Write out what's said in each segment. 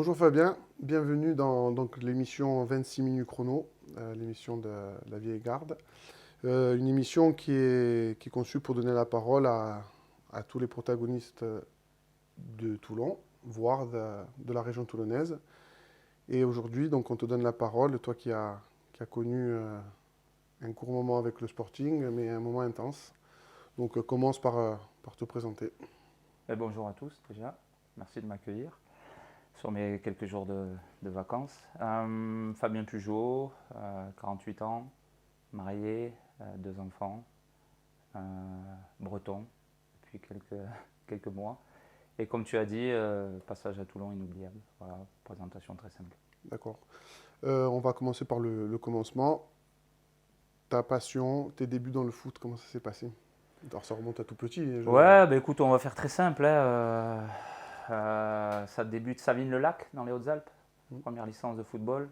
Bonjour Fabien, bienvenue dans donc, l'émission 26 minutes chrono, l'émission de la vieille garde. Une émission qui est conçue pour donner la parole à tous les protagonistes de Toulon, voire de la région toulonnaise. Et aujourd'hui, donc, on te donne la parole, toi qui as connu un court moment avec le Sporting, mais un moment intense. Donc commence par te présenter. Bonjour à tous déjà, merci de m'accueillir sur mes quelques jours de vacances. Fabien Pugeot, 48 ans, marié, deux enfants, breton depuis quelques mois. Et comme tu as dit, passage à Toulon inoubliable. Voilà, présentation très simple. D'accord. On va commencer par le commencement. Ta passion, tes débuts dans le foot, comment ça s'est passé? Alors ça remonte à tout petit. Ouais, bah écoute, on va faire très simple, hein. Ça débute Savines-le-Lac dans les Hautes-Alpes, première licence de football.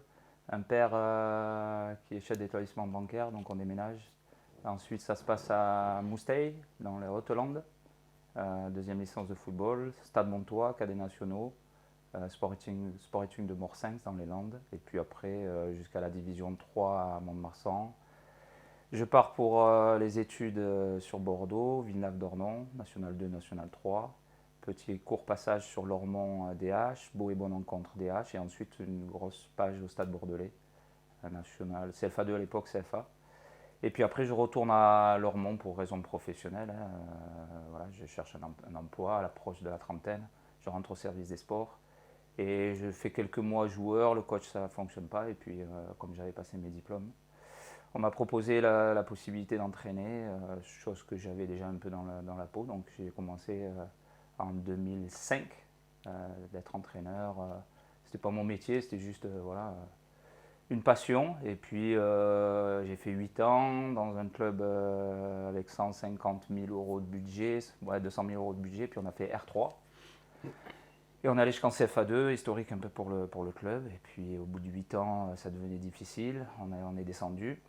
Un père qui est chef d'établissement bancaire, donc on déménage. Ensuite, ça se passe à Mousteil, dans les Hautes-Landes. Deuxième licence de football. Stade Montois, cadets nationaux. Sport-études de Morsins dans les Landes. Et puis après, jusqu'à la division 3 à Mont-de-Marsan. Je pars pour les études sur Bordeaux, Villeneuve-d'Ornon, National 2, National 3. Petit court passage sur Lormont DH, Beau et Bonne Rencontre DH. Et ensuite une grosse page au Stade Bordelais, National CFA2 à l'époque, CFA. Et puis après, je retourne à Lormont pour raisons professionnelles, hein. Voilà, je cherche un emploi à l'approche de la trentaine. Je rentre au service des sports. Et je fais quelques mois joueur, le coach ça ne fonctionne pas. Et puis, comme j'avais passé mes diplômes, on m'a proposé la possibilité d'entraîner, chose que j'avais déjà un peu dans la peau. Donc j'ai commencé en 2005 d'être entraîneur. C'était pas mon métier, c'était juste voilà, une passion. Et puis j'ai fait 8 ans dans un club avec 150 000 euros de budget, ouais, 200 000 euros de budget. Puis on a fait R3. Et on allait jusqu'en CFA2, historique un peu pour le club. Et puis au bout de 8 ans, ça devenait difficile. On est descendu.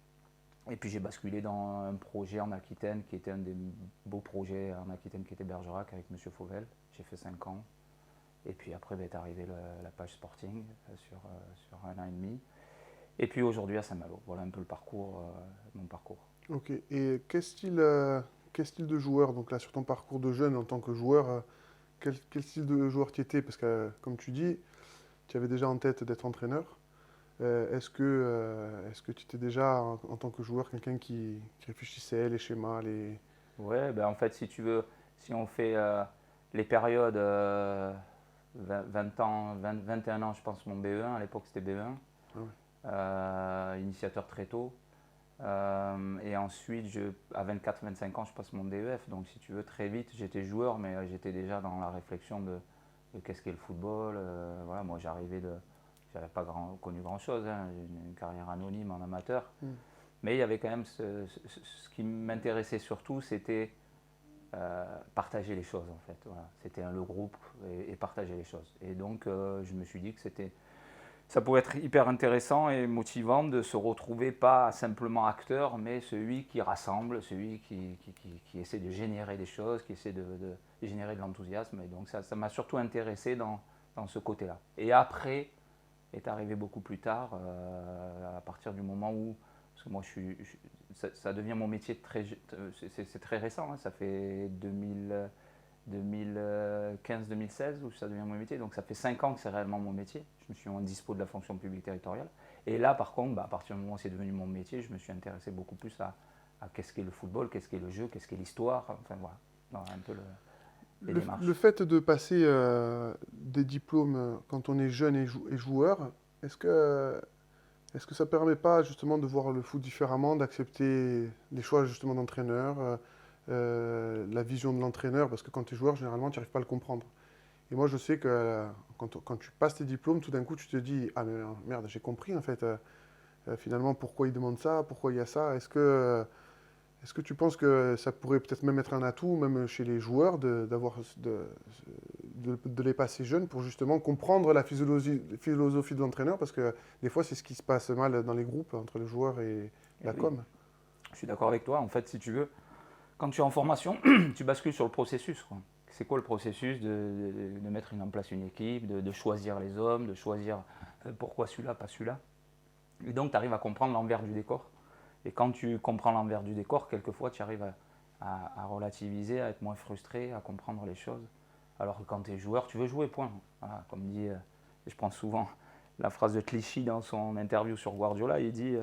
Et puis j'ai basculé dans un projet en Aquitaine qui était un des beaux projets en Aquitaine qui était Bergerac avec Monsieur Fauvel. J'ai fait 5 ans. Et puis après est arrivée la page Sporting sur un an et demi. Et puis aujourd'hui à Saint-Malo. Voilà un peu le parcours, mon parcours. Ok. Et quel style de joueur, donc là sur ton parcours de jeune en tant que joueur, quel style de joueur tu étais? Parce que comme tu dis, tu avais déjà en tête d'être entraîneur. Est-ce que tu étais déjà en tant que joueur quelqu'un qui réfléchissait les schémas, les... Ouais, ben en fait si tu veux, si on fait les périodes 20 ans, 21 ans je pense mon BE1, à l'époque c'était BE1, Ah ouais. initiateur très tôt. Et ensuite, à 24-25 ans, je passe mon DEF. Donc, si tu veux, très vite, j'étais joueur, mais j'étais déjà dans la réflexion de qu'est-ce qu'est le football. Voilà, moi, j'avais pas connu grand-chose, hein. J'ai une carrière anonyme en amateur. Hmm. Mais il y avait quand même ce qui m'intéressait surtout, c'était partager les choses, en fait. Voilà. C'était le groupe et partager les choses. Et donc, je me suis dit que ça pourrait être hyper intéressant et motivant de se retrouver pas simplement acteur, mais celui qui rassemble, celui qui essaie de générer des choses, qui essaie de générer de l'enthousiasme. Et donc ça m'a surtout intéressé dans ce côté-là. Et après est arrivé beaucoup plus tard, à partir du moment où, parce que moi ça devient mon métier c'est très récent, hein, ça fait 2015-2016 où ça devient mon métier. Donc ça fait 5 ans que c'est réellement mon métier. Je me suis en dispo de la fonction publique territoriale. Et là, par contre, à partir du moment où c'est devenu mon métier, je me suis intéressé beaucoup plus à qu'est-ce qu'est le football, qu'est-ce qu'est le jeu, qu'est-ce qu'est l'histoire. Enfin voilà, un peu les Le démarches. fait de passer des diplômes quand on est jeune et joueur, est-ce que, est-ce que ça permet pas justement de voir le foot différemment, d'accepter les choix justement d'entraîneur, la vision de l'entraîneur, parce que quand tu es joueur, généralement, tu n'arrives pas à le comprendre. Et moi, je sais que quand tu passes tes diplômes, tout d'un coup, tu te dis, ah mais merde, j'ai compris en fait, finalement, pourquoi ils demandent ça, pourquoi il y a ça. Est-ce que tu penses que ça pourrait peut-être même être un atout, même chez les joueurs, de les passer jeunes pour justement comprendre la philosophie de l'entraîneur, parce que des fois, c'est ce qui se passe mal dans les groupes entre les joueurs et Et la oui, com. je suis d'accord avec toi. En fait, si tu veux, quand tu es en formation, tu bascules sur le processus, quoi. c'est quoi le processus de mettre en place une équipe, de choisir les hommes, de choisir pourquoi celui-là, pas celui-là. Et donc, tu arrives à comprendre l'envers du décor. Et quand tu comprends l'envers du décor, quelquefois, tu arrives à relativiser, à être moins frustré, à comprendre les choses. Alors que quand tu es joueur, tu veux jouer, point. Voilà, comme dit, je prends souvent la phrase de Clichy dans son interview sur Guardiola, il dit,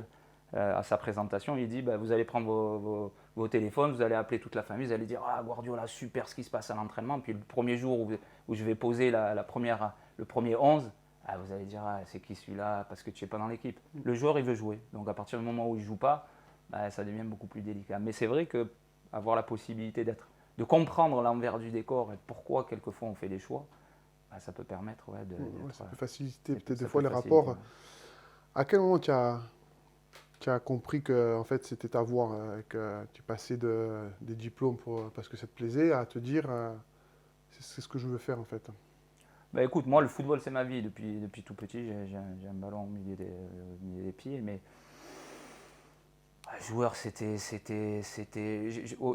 à sa présentation, il dit, bah, vous allez prendre vos téléphones, vous allez appeler toute la famille, vous allez dire, ah Guardiola, super ce qui se passe à l'entraînement. Puis le premier jour où je vais poser le premier 11, ah, vous allez dire, ah, c'est qui celui-là parce que tu n'es pas dans l'équipe. Le joueur, il veut jouer. Donc à partir du moment où il ne joue pas, bah, ça devient beaucoup plus délicat. Mais c'est vrai qu'avoir la possibilité de comprendre l'envers du décor et pourquoi quelquefois on fait des choix, bah, ça peut permettre Ça peut faciliter peut-être des ça fois peut les faciliter, rapports. ouais. À quel moment tu as compris que en fait, c'était ta voie, et que tu passais des diplômes parce que ça te plaisait, à te dire c'est ce que je veux faire en fait. Bah, écoute, moi le football c'est ma vie. Depuis tout petit, j'ai un ballon au milieu des pieds. Mais joueur,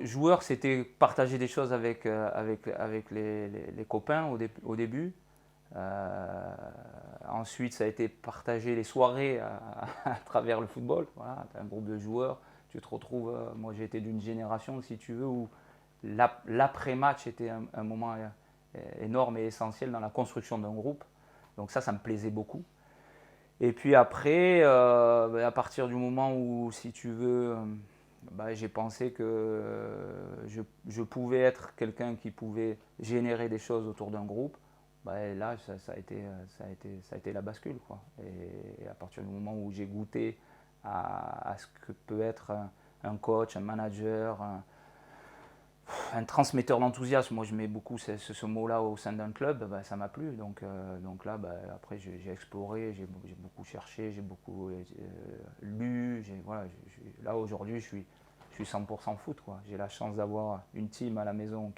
joueur, c'était partager des choses avec les copains au début. Ensuite, ça a été partager les soirées à travers le football. Voilà, tu as un groupe de joueurs, tu te retrouves. Moi, j'ai été d'une génération, si tu veux, où l'après-match était un moment énorme et essentiel dans la construction d'un groupe. Donc ça me plaisait beaucoup. Et puis après, à partir du moment où, si tu veux, bah, j'ai pensé que je pouvais être quelqu'un qui pouvait générer des choses autour d'un groupe, bah, là, ça a été la bascule, quoi. Et à partir du moment où j'ai goûté à ce que peut être un coach, un manager, un transmetteur d'enthousiasme, moi je mets beaucoup ce mot-là au sein d'un club, bah, ça m'a plu. Donc là, bah, après j'ai exploré, j'ai beaucoup cherché, j'ai beaucoup lu. Voilà, là aujourd'hui je suis 100% foot, quoi. J'ai la chance d'avoir une team à la maison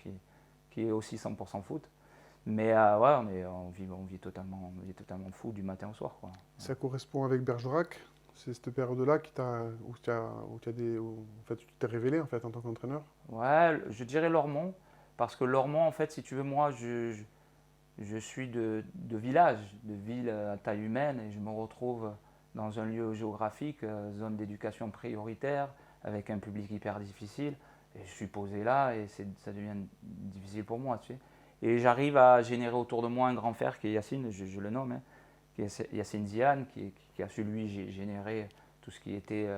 qui est aussi 100% foot. Mais ouais, on vit totalement foot du matin au soir, quoi. Ça correspond avec Bergerac. C'est cette période-là où, en fait, tu t'es révélé en fait en tant qu'entraîneur. Ouais, je dirais Lormont, parce que Lormont, en fait, si tu veux, moi, je suis de village, de ville à taille humaine, et je me retrouve dans un lieu géographique, zone d'éducation prioritaire, avec un public hyper difficile. Et je suis posé là et ça devient difficile pour moi, tu sais. Et j'arrive à générer autour de moi un grand frère qui est Yacine, je le nomme, hein, qui est Yacine Ziane, qui a su lui générer tout ce qui était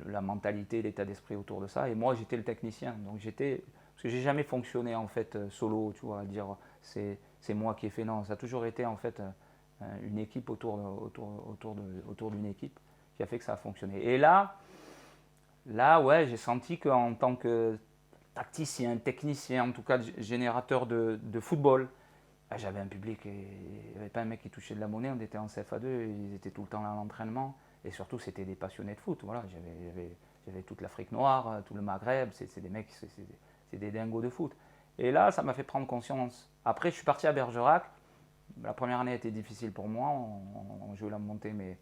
la mentalité, l'état d'esprit autour de ça. Et moi, j'étais le technicien. Donc parce que j'ai jamais fonctionné en fait solo, tu vois, à dire c'est moi qui ai fait. Non, ça a toujours été en fait une équipe autour d'une équipe qui a fait que ça a fonctionné. Et là ouais, j'ai senti qu'en tant que tacticien, technicien, en tout cas générateur de football, bah, j'avais un public, et il n'y avait pas un mec qui touchait de la monnaie, on était en CFA2, ils étaient tout le temps là à l'entraînement, et surtout c'était des passionnés de foot. Voilà, j'avais toute l'Afrique noire, tout le Maghreb, c'est des mecs, c'est des dingos de foot. Et là, ça m'a fait prendre conscience. Après, je suis parti à Bergerac. La première année a été difficile pour moi, on jouait la montée, mais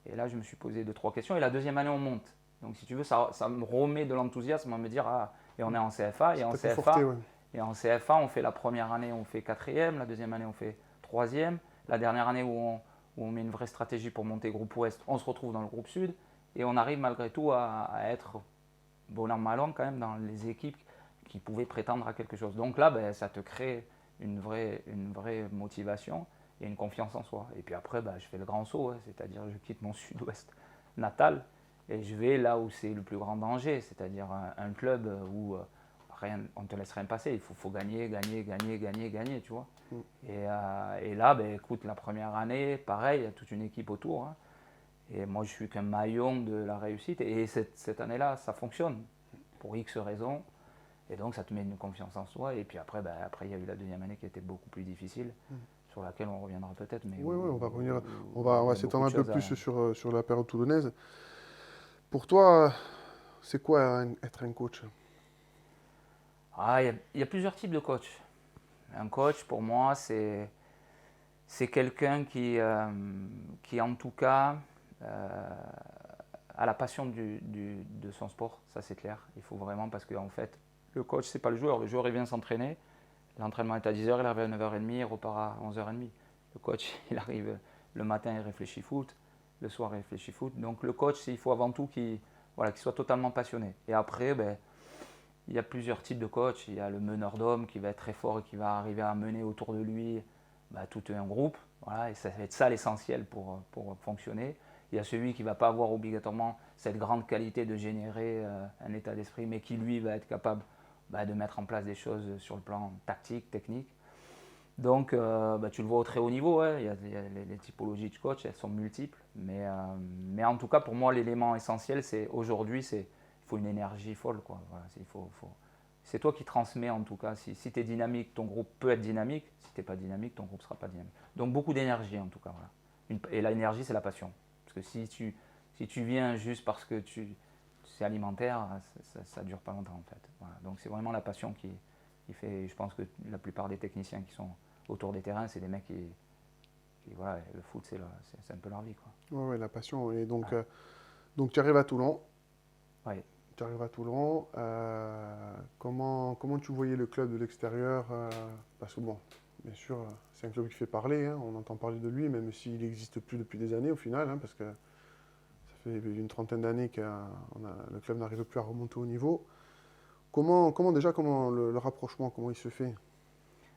et là, je me suis posé deux, trois questions. Et la deuxième année, on monte. Donc, si tu veux, ça me remet de l'enthousiasme à me dire, ah, et on est en CFA. Ça t'a conforté, ouais. Et en CFA, on fait la première année, on fait quatrième. La deuxième année, on fait troisième. La dernière année où on met une vraie stratégie pour monter groupe Ouest, on se retrouve dans le groupe Sud. Et on arrive malgré tout à être bon an, mal an quand même dans les équipes qui pouvaient prétendre à quelque chose. Donc là, ben, ça te crée une vraie motivation et une confiance en soi. Et puis après, bah, je fais le grand saut, hein, c'est-à-dire je quitte mon sud-ouest natal et je vais là où c'est le plus grand danger, c'est-à-dire un club où on ne te laisse rien passer, il faut gagner, tu vois. Mm. Et là, ben, écoute, la première année, pareil, il y a toute une équipe autour, hein, et moi je suis qu'un maillon de la réussite, et cette année-là, ça fonctionne, pour X raisons, et donc ça te met une confiance en soi, et puis après, ben, il y a eu la deuxième année qui était beaucoup plus difficile. Sur laquelle on reviendra peut-être. Mais Oui, oui, on va revenir. il On y va a beaucoup s'étendre de un peu choses plus sur la période toulonnaise. Pour toi, c'est quoi être un coach? Ah, il y a plusieurs types de coachs. Un coach, pour moi, c'est quelqu'un qui, en tout cas, a la passion de son sport. Ça, c'est clair. Il faut vraiment, parce qu'en fait, le coach, c'est pas le joueur. Le joueur, il vient s'entraîner. L'entraînement est à 10h, il arrive à 9h30, il repart à 11h30. Le coach, il arrive le matin, il réfléchit foot, le soir, il réfléchit foot. Donc le coach, il faut avant tout qu'il soit totalement passionné. Et après, il y a plusieurs types de coachs. Il y a le meneur d'hommes qui va être très fort et qui va arriver à mener autour de lui tout un groupe. Voilà, et ça va être ça l'essentiel pour fonctionner. Il y a celui qui ne va pas avoir obligatoirement cette grande qualité de générer un état d'esprit, mais qui lui va être capable de mettre en place des choses sur le plan tactique, technique. Donc tu le vois au très haut niveau, il y a les typologies de coach, elles sont multiples. Mais en tout cas, pour moi, l'élément essentiel, aujourd'hui, il faut une énergie folle, quoi. Voilà, c'est toi qui transmets en tout cas. Si tu es dynamique, ton groupe peut être dynamique. Si tu n'es pas dynamique, ton groupe ne sera pas dynamique. Donc beaucoup d'énergie en tout cas. Voilà. Et l'énergie, c'est la passion. Parce que si tu viens juste parce que c'est alimentaire, ça ne dure pas longtemps en fait. Voilà. Donc c'est vraiment la passion qui fait, je pense que la plupart des techniciens qui sont autour des terrains, c'est des mecs qui voilà, le foot, c'est un peu leur vie, quoi. Ouais, la passion. Et donc tu arrives à Toulon. Ouais. Tu arrives à Toulon. Comment tu voyais le club de l'extérieur parce que bon, bien sûr, c'est un club qui fait parler. Hein, on entend parler de lui, même s'il n'existe plus depuis des années au final, hein, parce que ça fait une trentaine d'années que le club n'arrive plus à remonter au niveau. Comment le rapprochement, comment il se fait?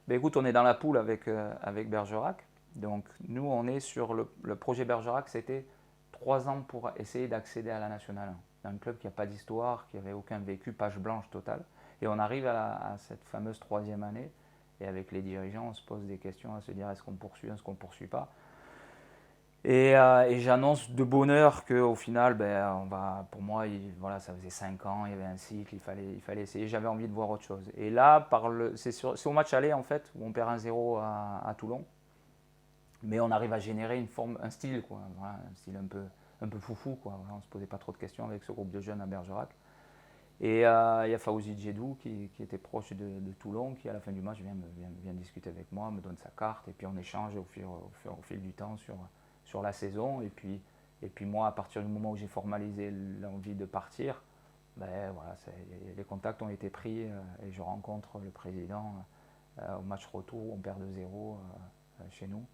Écoute, on est dans la poule avec Bergerac. Donc nous, on est sur le projet Bergerac, c'était 3 ans pour essayer d'accéder à la Nationale 1. Un club qui n'a pas d'histoire, qui n'avait aucun vécu, page blanche totale. Et on arrive à cette fameuse 3e année. Et avec les dirigeants, on se pose des questions à se dire est-ce qu'on poursuit, est-ce qu'on ne poursuit pas. Et j'annonce de bonheur qu'au final, pour moi, ça faisait 5 ans, il y avait un cycle, il fallait essayer, j'avais envie de voir autre chose. Et là, c'est au match aller en fait, où on perd 1-0 à Toulon, mais on arrive à générer un style, quoi, voilà, un style un peu foufou, quoi. Voilà, on ne se posait pas trop de questions avec ce groupe de jeunes à Bergerac. Et il y a Fawzi Djedou qui était proche de Toulon, qui à la fin du match vient discuter avec moi, me donne sa carte, et puis on échange au fil du temps sur la saison. Et puis moi, à partir du moment où j'ai formalisé l'envie de partir, voilà, les contacts ont été pris et je rencontre le président au match retour, on perd 2-0 chez nous.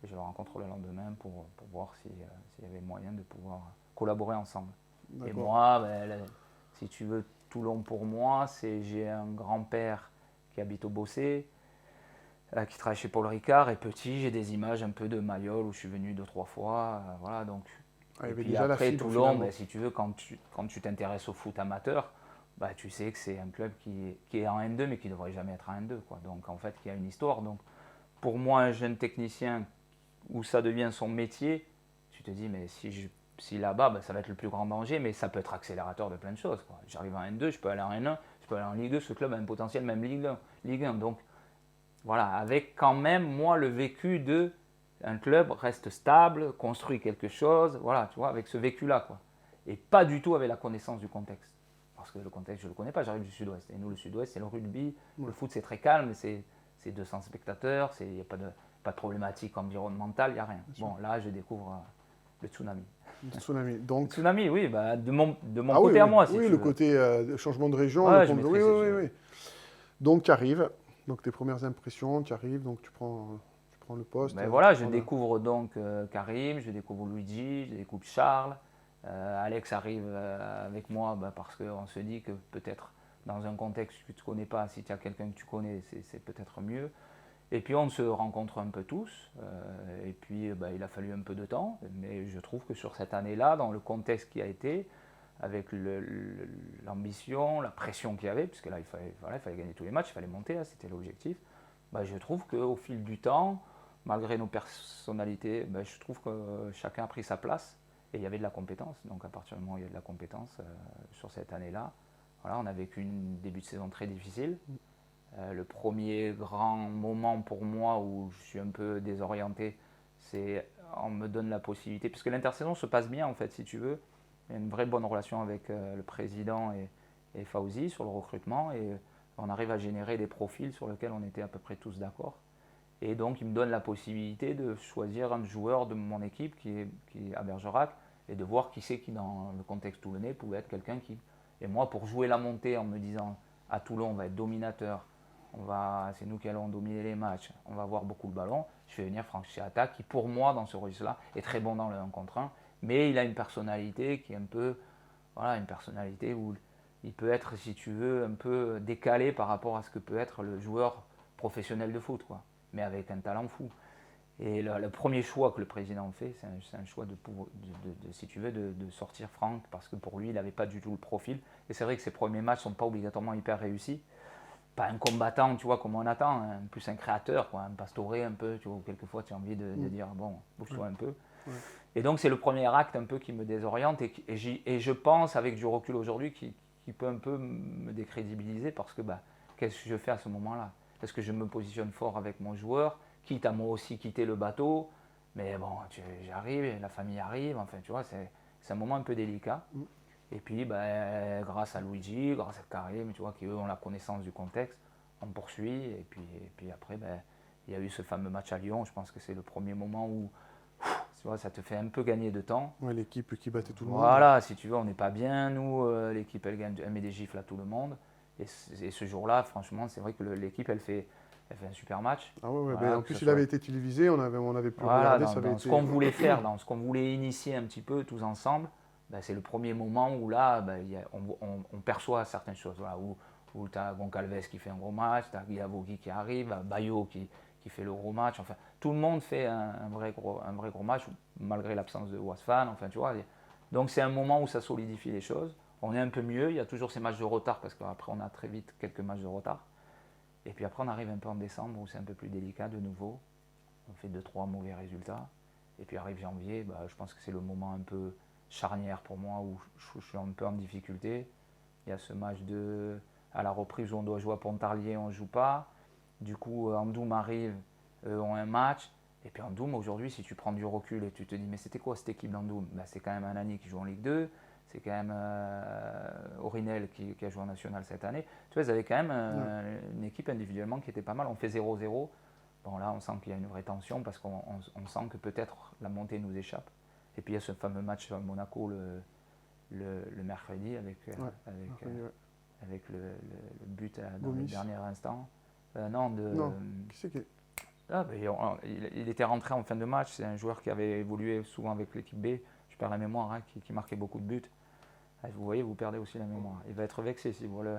Et je le rencontre le lendemain pour voir s'il y avait moyen de pouvoir collaborer ensemble. Et moi, si tu veux, Toulon pour moi, j'ai un grand-père qui habite au Bossé, qui travaille chez Paul Ricard, et petit, j'ai des images un peu de Mayol où je suis venu 2-3 fois. Voilà, donc. Il y Et avait puis déjà la après, fibre, Toulon, si tu veux, quand tu t'intéresses au foot amateur, tu sais que c'est un club qui est en N2, mais qui ne devrait jamais être en N2, quoi. Donc en fait, qui a une histoire. Donc pour moi, un jeune technicien où ça devient son métier, tu te dis, mais si là-bas, ça va être le plus grand danger, mais ça peut être accélérateur de plein de choses, quoi. J'arrive en N2, je peux aller en N1, je peux aller en Ligue 2, ce club a un potentiel même Ligue 1. Donc voilà, avec quand même, moi, le vécu de un club reste stable, construit quelque chose, voilà, tu vois, avec ce vécu-là, quoi. Et pas du tout avec la connaissance du contexte. Parce que le contexte, je ne le connais pas, j'arrive du Sud-Ouest. Et nous, le Sud-Ouest, c'est le rugby. Le foot, c'est très calme, c'est 200 spectateurs, il n'y a pas de problématique environnementale, il n'y a rien. Bon, là, je découvre le tsunami. Le tsunami. Donc, le tsunami, oui, de mon côté à moi, si tu le veux. côté changement de région. Ouais, oui. Donc, tu arrives. Donc, tes premières impressions, tu arrives, donc tu prends le poste. Voilà, je découvre donc Karim, je découvre Luigi, je découvre Charles. Alex arrive avec moi parce qu'on se dit que peut-être dans un contexte que tu ne connais pas, si tu as quelqu'un que tu connais, c'est peut-être mieux. Et puis on se rencontre un peu tous, et puis il a fallu un peu de temps, mais je trouve que sur cette année-là, dans le contexte qui a été, avec l'ambition, la pression qu'il y avait, puisque là il fallait gagner tous les matchs, il fallait monter, c'était l'objectif, je trouve qu'au fil du temps, malgré nos personnalités, je trouve que chacun a pris sa place, et il y avait de la compétence. Donc à partir du moment où il y a de la compétence sur cette année-là, voilà, on a vécu un début de saison très difficile. Le premier grand moment pour moi où je suis un peu désorienté, c'est on me donne la possibilité, puisque l'intersaison se passe bien en fait, si tu veux. Il y a une vraie bonne relation avec le président et Fawzi sur le recrutement, et on arrive à générer des profils sur lesquels on était à peu près tous d'accord. Et donc il me donne la possibilité de choisir un joueur de mon équipe qui est à Bergerac, et de voir qui c'est qui dans le contexte toulonnais pouvait être quelqu'un qui... Et moi, pour jouer la montée en me disant à Toulon on va être dominateur, c'est nous qui allons dominer les matchs, on va avoir beaucoup le ballon. Je vais venir Franck Chiata, qui pour moi, dans ce registre-là, est très bon dans le 1 contre 1, mais il a une personnalité qui est un peu, voilà, une personnalité où il peut être, si tu veux, un peu décalé par rapport à ce que peut être le joueur professionnel de foot, quoi, mais avec un talent fou. Et le premier choix que le président fait, c'est un choix si tu veux, de sortir Franck, parce que pour lui, il n'avait pas du tout le profil. Et c'est vrai que ses premiers matchs ne sont pas obligatoirement hyper réussis. Pas un combattant, tu vois, comme on attend, hein, plus un créateur, quoi, un Pastore un peu, tu vois, quelquefois tu as envie de dire, bon, bouge-toi un peu. Ouais. Et donc c'est le premier acte un peu qui me désoriente et je pense, avec du recul aujourd'hui, qui peut un peu me décrédibiliser parce que qu'est-ce que je fais à ce moment-là? Est-ce que je me positionne fort avec mon joueur, quitte à moi aussi quitter le bateau? Mais bon, j'arrive, la famille arrive, enfin tu vois, c'est un moment un peu délicat. Et puis grâce à Luigi, grâce à Karim, tu vois, qui eux ont la connaissance du contexte, on poursuit. Et puis après, il y a eu ce fameux match à Lyon. Je pense que c'est le premier moment où tu vois, ça te fait un peu gagner de temps. Ouais, l'équipe qui battait tout le monde. Voilà, si tu veux, on n'est pas bien, nous, l'équipe, elle met des gifles à tout le monde. Et ce jour-là, franchement, c'est vrai que l'équipe, elle fait un super match. Ah ouais, Voilà, en que plus, ce il soit avait été télévisé, on avait pu voilà, regarder, ça avait dans ce été... qu'on voulait faire, dans ce qu'on voulait initier un petit peu tous ensemble, c'est le premier moment où là, on perçoit certaines choses. Voilà, où tu as Goncalves qui fait un gros match, tu as Guilavogui qui arrive, Bayo qui fait le gros match. Enfin, tout le monde fait un vrai gros match, malgré l'absence de Wasfan. Enfin, tu vois. Donc c'est un moment où ça solidifie les choses. On est un peu mieux, il y a toujours ces matchs de retard, parce qu'après on a très vite quelques matchs de retard. Et puis après on arrive un peu en décembre où c'est un peu plus délicat de nouveau. On fait 2-3 mauvais résultats. Et puis arrive janvier, je pense que c'est le moment un peu charnière pour moi où je suis un peu en difficulté. Il y a ce match à la reprise où on doit jouer à Pontarlier, on ne joue pas. Du coup, Andoum arrive, ont un match. Et puis Andoum, aujourd'hui, si tu prends du recul et tu te dis, mais c'était quoi cette équipe d'Andoum? C'est quand même un Annie qui joue en Ligue 2. C'est quand même Orinel qui a joué en National cette année. Tu vois, ils avaient quand même une équipe individuellement qui était pas mal. On fait 0-0. Bon, là, on sent qu'il y a une vraie tension parce qu'on sent que peut-être la montée nous échappe. Et puis il y a ce fameux match à Monaco le mercredi avec le but dans le dernier instant. Non, qui c'est qui... Il était rentré en fin de match. C'est un joueur qui avait évolué souvent avec l'équipe B. Je perds la mémoire, hein, qui marquait beaucoup de buts. Vous voyez, vous perdez aussi la mémoire. Il va être vexé si vous le...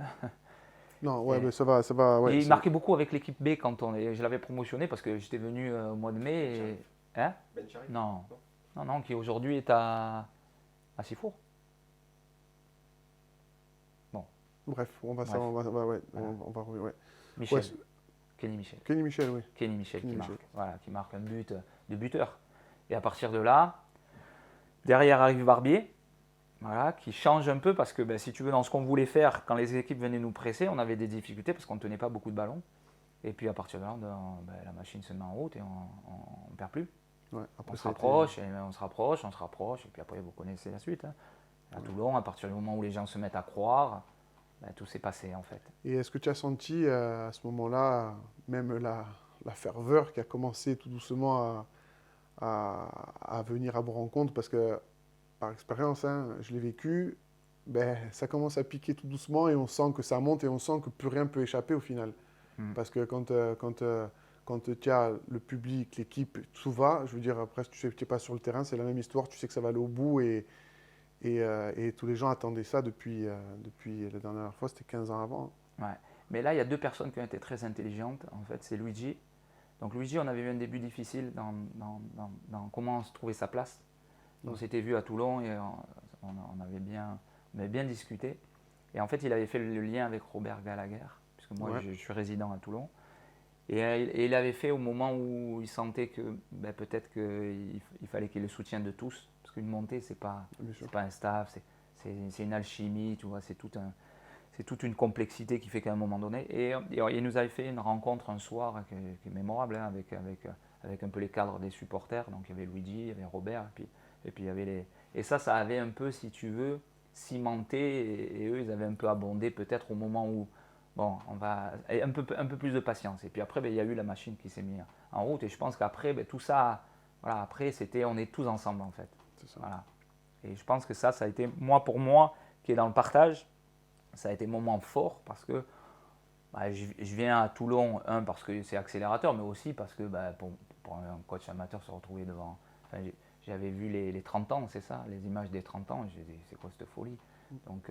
Non, ouais, mais ça va. Ouais, et il marquait beaucoup avec l'équipe B quand je l'avais promotionné parce que j'étais venu au mois de mai. Hein? Non, qui aujourd'hui est à Sifour. Bon. Bref, on va. Michel. Kenny Michel. Kenny Michel, oui. Kenny Michel qui marque un but de buteur. Et à partir de là, derrière arrive Barbier. Voilà, qui change un peu parce que si tu veux, dans ce qu'on voulait faire, quand les équipes venaient nous presser, on avait des difficultés parce qu'on ne tenait pas beaucoup de ballons. Et puis à partir de là, la machine se met en route et on ne perd plus. Ouais, après on se rapproche, et puis après vous connaissez la suite. Hein. À Toulon, à partir du moment où les gens se mettent à croire, tout s'est passé en fait. Et est-ce que tu as senti à ce moment-là, même la ferveur qui a commencé tout doucement à venir à vos rencontres, parce que par expérience, hein, je l'ai vécu, ça commence à piquer tout doucement et on sent que ça monte et on sent que plus rien ne peut échapper au final. Parce que quand tu as le public, l'équipe, tout va, je veux dire, après, tu n'es pas sur le terrain, c'est la même histoire, tu sais que ça va aller au bout et tous les gens attendaient ça depuis la dernière fois, c'était 15 ans avant. Ouais. Mais là, il y a deux personnes qui ont été très intelligentes, en fait, c'est Luigi. Donc Luigi, on avait eu un début difficile dans comment se trouver sa place. On s'était vu à Toulon et on avait bien discuté. Et en fait, il avait fait le lien avec Robert Gallagher, puisque moi, je suis résident à Toulon. Et il avait fait au moment où il sentait que peut-être qu'il fallait qu'il ait le soutien de tous, parce qu'une montée, c'est pas un staff, c'est une alchimie, tu vois, c'est toute une complexité qui fait qu'à un moment donné. Et il nous avait fait une rencontre un soir qui est mémorable, hein, avec un peu les cadres des supporters. Donc il y avait Luigi, il y avait Robert, et puis il y avait Et ça avait un peu, si tu veux, cimenté, et eux, ils avaient un peu abondé peut-être au moment où, bon, on va... Et un peu plus de patience. Et puis après, il y a eu la machine qui s'est mise en route, et je pense qu'après, tout ça, voilà, après, on est tous ensemble, en fait. C'est ça. Voilà. Et je pense que ça a été, pour moi, qui est dans le partage, ça a été un moment fort, parce que Je viens à Toulon, parce que c'est accélérateur, mais aussi parce que pour un coach amateur se retrouver devant. Enfin, j'avais vu les 30 ans, c'est ça, les images des 30 ans, j'ai dit c'est quoi cette folie. Donc,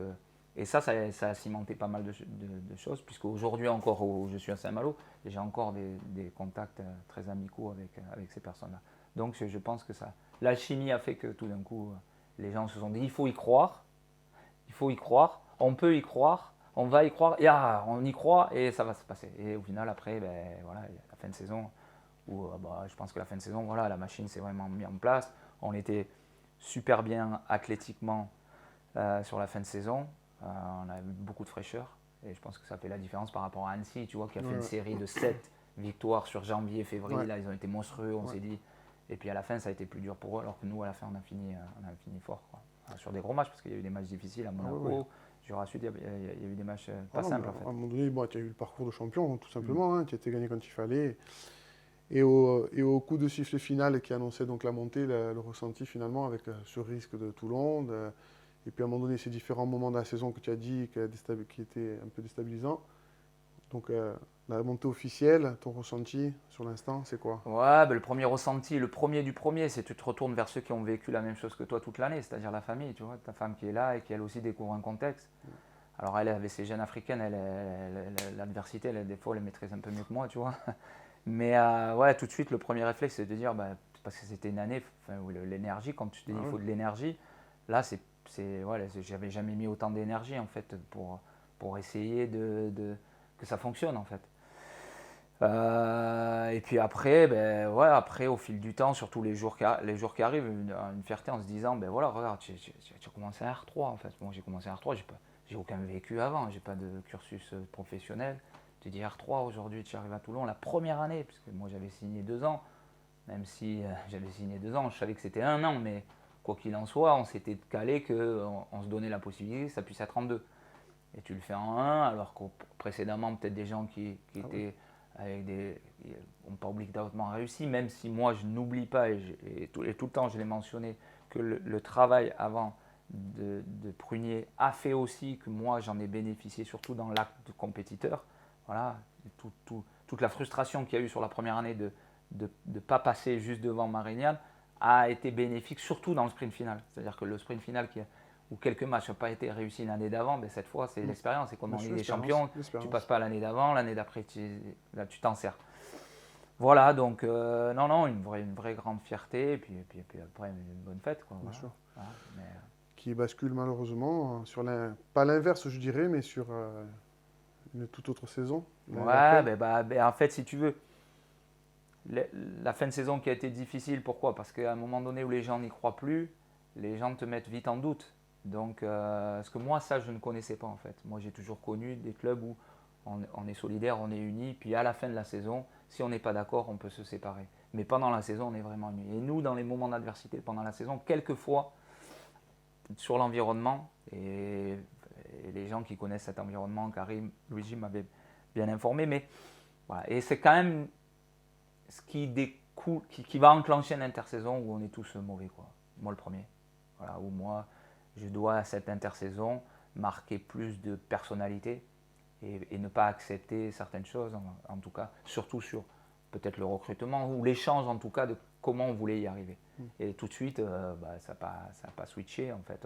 et ça a cimenté pas mal de choses, puisque aujourd'hui encore où je suis à Saint-Malo, j'ai encore des contacts très amicaux avec ces personnes-là. Donc je pense que l'alchimie a fait que tout d'un coup, les gens se sont dit il faut y croire, on peut y croire, on va y croire, et on y croit et ça va se passer. Et au final, après, voilà, la fin de saison, où je pense que la fin de saison, voilà, la machine s'est vraiment mise en place. On était super bien athlétiquement sur la fin de saison. On a eu beaucoup de fraîcheur et je pense que ça fait la différence par rapport à Annecy, tu vois, qui a fait une série de 7 victoires sur janvier, février. Ouais. Là, ils ont été monstrueux, on s'est dit. Et puis à la fin, ça a été plus dur pour eux, alors que nous, à la fin, on a fini fort, quoi. Sur des gros matchs, parce qu'il y a eu des matchs difficiles à Monaco. Jura Sud, il y a eu des matchs pas simples, en fait. À un moment donné, tu as eu le parcours de champion, tout simplement. Tu étais gagné quand il fallait. Et au coup de sifflet final qui annonçait donc la montée, le ressenti finalement avec ce risque de Toulon. Et puis à un moment donné, ces différents moments de la saison que tu as dit qui étaient un peu déstabilisants. Donc la montée officielle, ton ressenti sur l'instant, c'est quoi? Ouais, le premier ressenti, le premier du premier, c'est que tu te retournes vers ceux qui ont vécu la même chose que toi toute l'année, c'est-à-dire la famille, tu vois, ta femme qui est là et qui elle aussi découvre un contexte. Alors elle, avec ses gènes africaines, l'adversité, des fois, elle les maîtrise un peu mieux que moi, tu vois. Mais ouais, tout de suite, le premier réflexe, c'est de dire, parce que c'était une année, où l'énergie, quand tu te dis il faut de l'énergie, là, ouais, j'avais jamais mis autant d'énergie, en fait, pour essayer que ça fonctionne, en fait. Et puis après, ouais, après, au fil du temps, surtout les jours qui arrivent, une fierté en se disant, voilà, regarde, tu as commencé à R3 en fait. Moi, j'ai commencé à R3, j'ai aucun vécu avant, j'ai pas de cursus professionnel. Tu dis R3 aujourd'hui, tu arrives à Toulon la première année, puisque moi j'avais signé 2 ans, même si j'avais signé 2 ans, je savais que c'était 1 an, mais quoi qu'il en soit, on s'était calé qu'on se donnait la possibilité que ça puisse être en 2. Et tu le fais en 1, alors que précédemment, peut-être des gens qui étaient avec on ne pas oublier que Dortmund a réussi, même si moi je n'oublie pas, et tout le temps je l'ai mentionné, que le travail avant de Prunier a fait aussi que moi j'en ai bénéficié, surtout dans l'acte de compétiteur. Voilà, toute la frustration qu'il y a eu sur la première année de ne pas passer juste devant Marignane a été bénéfique, surtout dans le sprint final. C'est-à-dire que le sprint final où quelques matchs n'ont pas été réussis l'année d'avant, cette fois c'est l'expérience. C'est comme en Ligue des Champions, tu ne passes pas l'année d'avant, l'année d'après tu t'en sers. Voilà, donc non, une vraie grande fierté, et puis après une bonne fête, quoi. Bien sûr. Voilà, mais, Qui bascule malheureusement sur pas l'inverse, je dirais, mais sur une toute autre saison. ouais, en fait, si tu veux, la fin de saison qui a été difficile, pourquoi? Parce qu'à un moment donné où les gens n'y croient plus, les gens te mettent vite en doute. Donc, parce que moi, ça, je ne connaissais pas en fait. Moi, j'ai toujours connu des clubs où on est solidaire, on est unis, puis à la fin de la saison, si on n'est pas d'accord, on peut se séparer. Mais pendant la saison, on est vraiment unis. Et nous, dans les moments d'adversité pendant la saison, quelquefois, sur l'environnement, et les gens qui connaissent cet environnement, Karim, Luigi m'avaient bien informé, mais voilà. Et c'est quand même ce qui découle, qui va enclencher une intersaison où on est tous mauvais, quoi. Moi, le premier. Voilà, où moi, je dois à cette intersaison marquer plus de personnalité et ne pas accepter certaines choses, en tout cas, surtout sur peut-être le recrutement ou l'échange, en tout cas, de comment on voulait y arriver. Et tout de suite, ça n'a pas switché, en fait.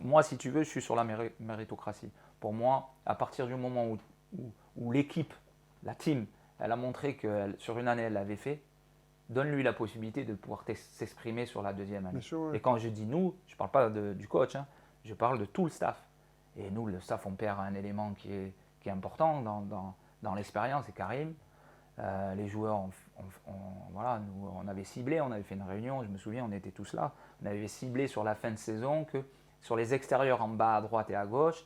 Moi, si tu veux, je suis sur la méritocratie. Pour moi, à partir du moment où l'équipe, la team, elle a montré que sur une année, elle l'avait fait, donne-lui la possibilité de pouvoir s'exprimer sur la deuxième année. Sûr, ouais. Et quand je dis nous, je ne parle pas du coach, je parle de tout le staff. Et nous, le staff, on perd un élément qui est important dans l'expérience, c'est Karim. Les joueurs, voilà, nous, on avait ciblé, on avait fait une réunion, je me souviens, on était tous là. On avait ciblé sur la fin de saison que sur les extérieurs en bas à droite et à gauche,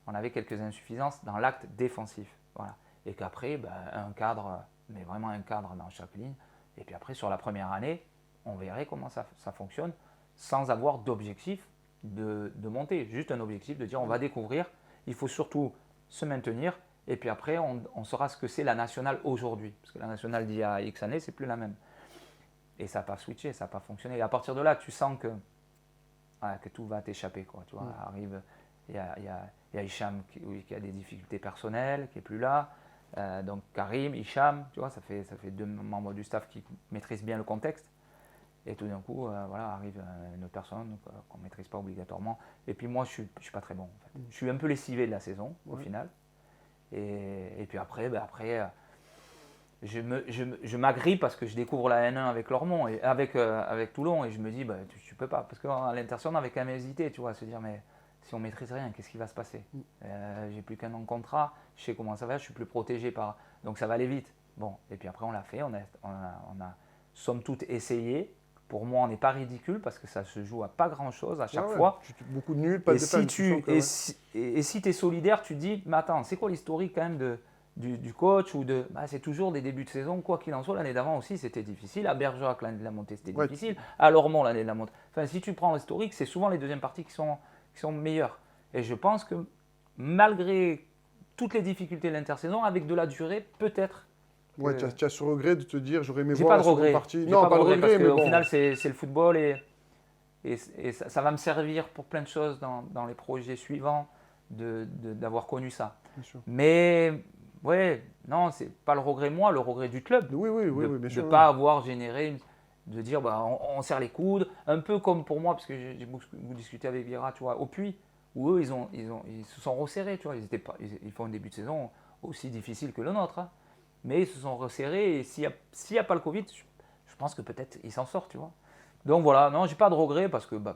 on avait quelques insuffisances dans l'acte défensif. Voilà. Et qu'après, un cadre, mais vraiment un cadre dans chaque ligne. Et puis après, sur la première année, on verrait comment ça fonctionne sans avoir d'objectif de monter. Juste un objectif de dire on va découvrir, il faut surtout se maintenir. Et puis après, on saura ce que c'est la nationale aujourd'hui. Parce que la nationale d'il y a X années, c'est plus la même. Et ça n'a pas switché, ça n'a pas fonctionné. Et à partir de là, tu sens que tout va t'échapper, quoi. Tu vois, arrive. il y a Hicham qui a des difficultés personnelles, qui n'est plus là. Donc Karim, Hicham, tu vois, ça fait 2 membres du staff qui maîtrisent bien le contexte. Et tout d'un coup, arrive une autre personne qu'on ne maîtrise pas obligatoirement. Et puis moi, je ne suis pas très bon. En fait. Je suis un peu lessivé de la saison, au final. Et puis après, je m'agrippe parce que je découvre la N1 avec Lormont et avec Toulon. Et je me dis, tu ne peux pas. Parce qu'à l'intersaison, on avait quand même hésité, tu vois, à se dire, mais si on ne maîtrise rien, qu'est-ce qui va se passer? J'ai plus qu'un an de contrat, je sais comment ça va, je suis plus protégé par. Donc ça va aller vite. Bon, et puis après, on l'a fait, on a somme toute essayé. Pour moi, on n'est pas ridicule parce que ça se joue à pas grand-chose à chaque fois. Beaucoup de nuls, pas de défense. Et si tu es solidaire, tu te dis, mais attends, c'est quoi l'historique quand même du coach ou de, c'est toujours des débuts de saison, quoi qu'il en soit. L'année d'avant aussi, c'était difficile. À Bergerac, l'année de la montée, c'était difficile. À Lormont, l'année de la montée. Enfin, si tu prends l'historique, c'est souvent les deuxièmes parties qui sont meilleures. Et je pense que malgré toutes les difficultés de l'intersaison, avec de la durée, peut-être. Ouais, tu as ce regret de te dire j'aurais aimé J'ai voir pas de la regret. seconde partie. Non, pas de regret parce mais qu'au bon. final, c'est le football et ça va me servir pour plein de choses dans les projets suivants d'avoir connu ça. Bien sûr. Mais ouais, non, c'est pas le regret moi, le regret du club. Oui, bien de sûr. ne pas avoir généré, de dire on serre les coudes, un peu comme pour moi, parce que j'ai beaucoup discuté avec Vira, tu vois, au Puy, où eux, ils se sont resserrés, tu vois, ils font un début de saison aussi difficile que le nôtre, hein. Mais ils se sont resserrés et s'il n'y a pas le Covid, je pense que peut-être ils s'en sortent, tu vois. Donc voilà, non, j'ai pas de regret parce que de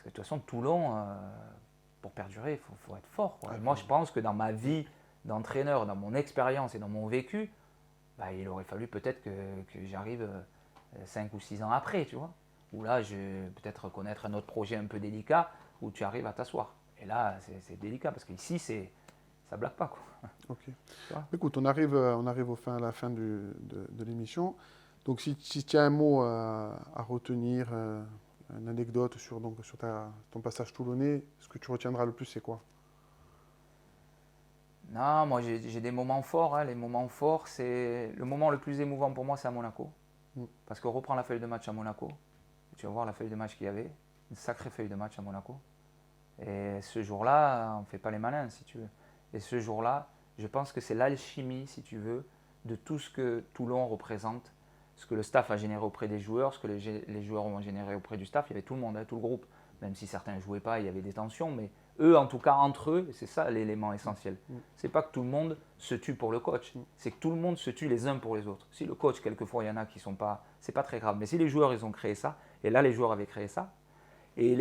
toute façon, Toulon, pour perdurer, il faut être fort, quoi. Et moi, je pense que dans ma vie d'entraîneur, dans mon expérience et dans mon vécu, il aurait fallu peut-être que j'arrive 5 ou 6 ans après, tu vois. Où là, je vais peut-être connaître un autre projet un peu délicat où tu arrives à t'asseoir. Et là, c'est délicat parce qu'ici, ça blague pas, quoi. Ok. Écoute, on arrive à la fin de l'émission. Donc, si tu as un mot à retenir, une anecdote sur ton passage toulonnais, ce que tu retiendras le plus, c'est quoi? Non, moi j'ai des moments forts, hein. Les moments forts, c'est le moment le plus émouvant pour moi, c'est à Monaco. Parce qu'on reprend la feuille de match à Monaco. Tu vas voir la feuille de match qu'il y avait. Une sacrée feuille de match à Monaco. Et ce jour-là, on ne fait pas les malins, si tu veux. Et ce jour-là, je pense que c'est l'alchimie, si tu veux, de tout ce que Toulon représente, ce que le staff a généré auprès des joueurs, ce que les joueurs ont généré auprès du staff. Il y avait tout le monde, hein, tout le groupe. Même si certains ne jouaient pas, il y avait des tensions, mais eux, en tout cas, entre eux, c'est ça l'élément essentiel. C'est pas que tout le monde se tue pour le coach, c'est que tout le monde se tue les uns pour les autres. Si le coach, quelquefois, il y en a qui sont pas, c'est pas très grave. Mais si les joueurs, ils ont créé ça, et là, les joueurs avaient créé ça, et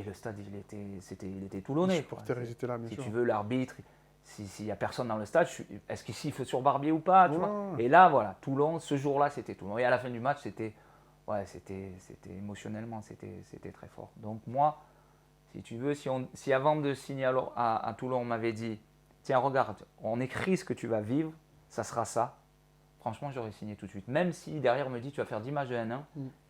le stade, il était toulonnais. Les supporters, ils étaient là, bien sûr. sûr. Si tu veux, l'arbitre, s'il n'y a personne dans le stade, est-ce qu'il siffle sur Barbier ou pas, tu vois. Ouais. Et là, voilà, Toulon, ce jour-là, c'était Toulon. Et à la fin du match, c'était émotionnellement, c'était très fort. Donc moi, si tu veux, si avant de signer à Toulon, on m'avait dit, tiens, regarde, on écrit ce que tu vas vivre, ça sera ça. Franchement, j'aurais signé tout de suite. Même si derrière, on me dit, tu vas faire 10 matchs de N1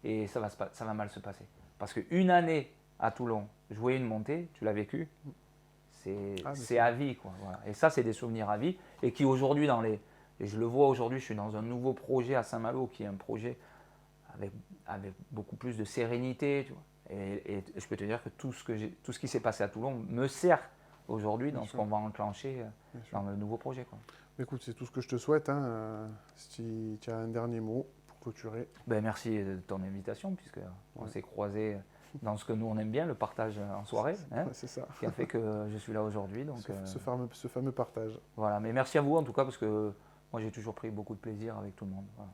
et ça va mal se passer. Parce qu'une année à Toulon, jouer une montée, tu l'as vécu, c'est à vie, quoi. Voilà. Et ça, c'est des souvenirs à vie. Et qui aujourd'hui, et je le vois aujourd'hui, je suis dans un nouveau projet à Saint-Malo, qui est un projet avec beaucoup plus de sérénité, tu vois. Et je peux te dire que tout ce qui s'est passé à Toulon me sert aujourd'hui dans ce qu'on va enclencher dans le nouveau projet, quoi. Écoute, c'est tout ce que je te souhaite, hein. Si tu as un dernier mot pour clôturer. Merci de ton invitation, puisqu'on s'est croisés dans ce que nous on aime bien, le partage en soirée, hein, c'est ça. qui a fait que je suis là aujourd'hui. Donc, ce fameux partage. Voilà, mais merci à vous en tout cas, parce que moi j'ai toujours pris beaucoup de plaisir avec tout le monde. Voilà.